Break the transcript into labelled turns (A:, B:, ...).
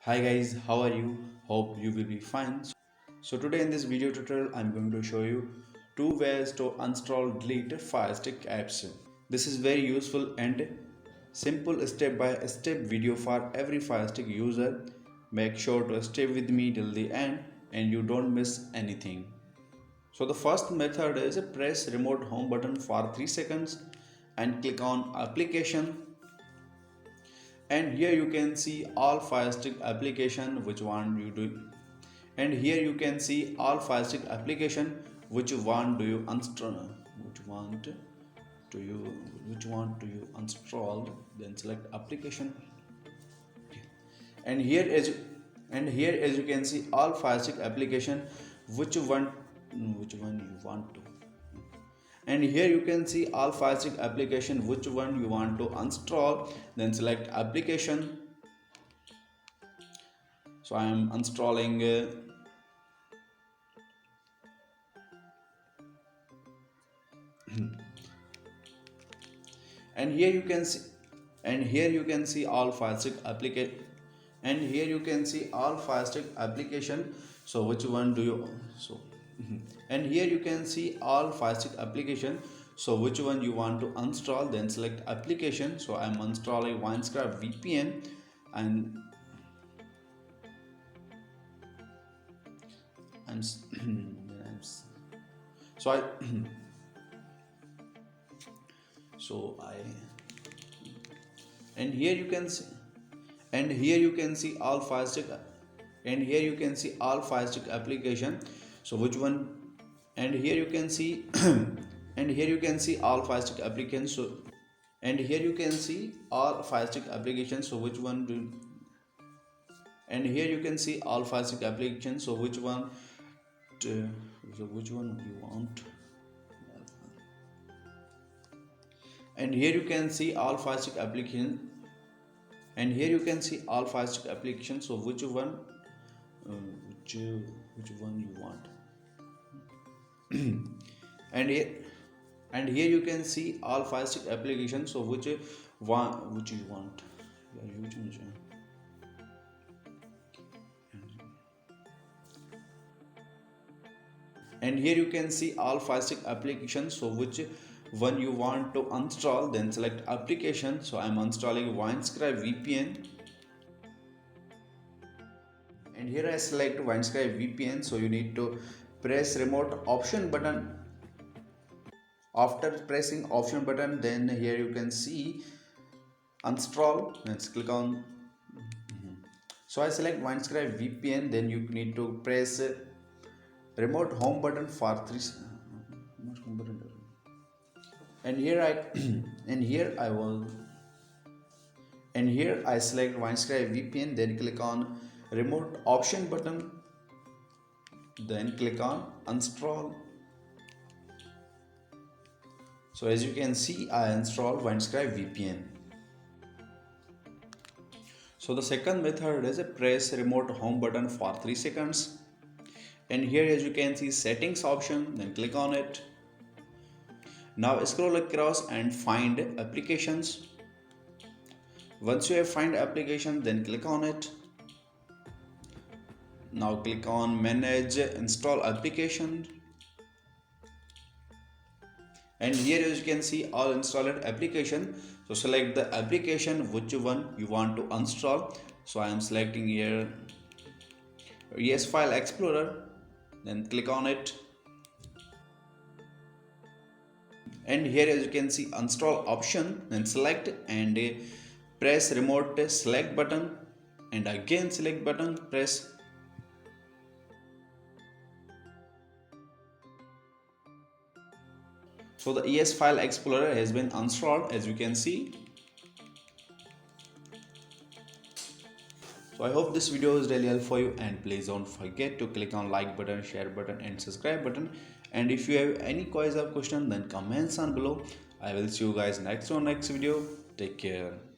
A: Hi guys, how are you? Hope you will be fine. So today in this video tutorial I'm going to show you two ways to uninstall delete Firestick apps. This is very useful and simple step by step video for every Firestick user. Make sure to stay with me till the end and you don't miss anything. So the first method is press remote home button for 3 seconds and click on application, and here you can see all Firestick application which one you do, and here you can see all Firestick application which one do you install, do you which one do you install, then select application. And here as you can see all Firestick application which one you want to, and here you can see all Firestick application which one you want to install, then select application. So I am installing and here you can see all Firestick application, and here you can see all Firestick application. So which one do you and here you can see all Firestick application. So which one you want to install, then select application. So I am installing Uninstall VPN, and I'm so I so I and here you can see all Firestick, and here you can see all Firestick application. So which one, and here you can see and here you can see all Firestick applications. So and here you can see all Firestick applications. So which one do, and here you can see all Firestick applications. So which one which one you want, and here you can see all Firestick application, and here you can see all Firestick applications. So which one which one you want and here you can see all Firestick applications. So which one which you want, and here you can see all Firestick applications. So which one you want to install, then select application. So I'm installing Uninstall VPN, and here I select Uninstall VPN. So you need to press remote option button. After pressing option button, then here you can see install. Let's click on so I select Uninstall VPN, then you need to press remote home button for 3, and here I and here I will and here I select Uninstall VPN, then click on remote option button, then click on install. So as you can see, I installed Uninstall VPN. So the second method is a press remote home button for 3 seconds, and here as you can see settings option, then click on it. Now scroll across and find applications. Once you have find application, then click on it. Now click on manage install application, and here as you can see all installed application. So select the application which one you want to install. So I am selecting here ES File Explorer, then click on it, and here as you can see install option, then select and press remote select button, and again select button, press. So the ES File Explorer has been installed, as you can see. So I hope this video is really helpful for you, and please don't forget to click on like button, share button and subscribe button. And if you have any queries or question, then comments on below. I will see you guys next video. Take care.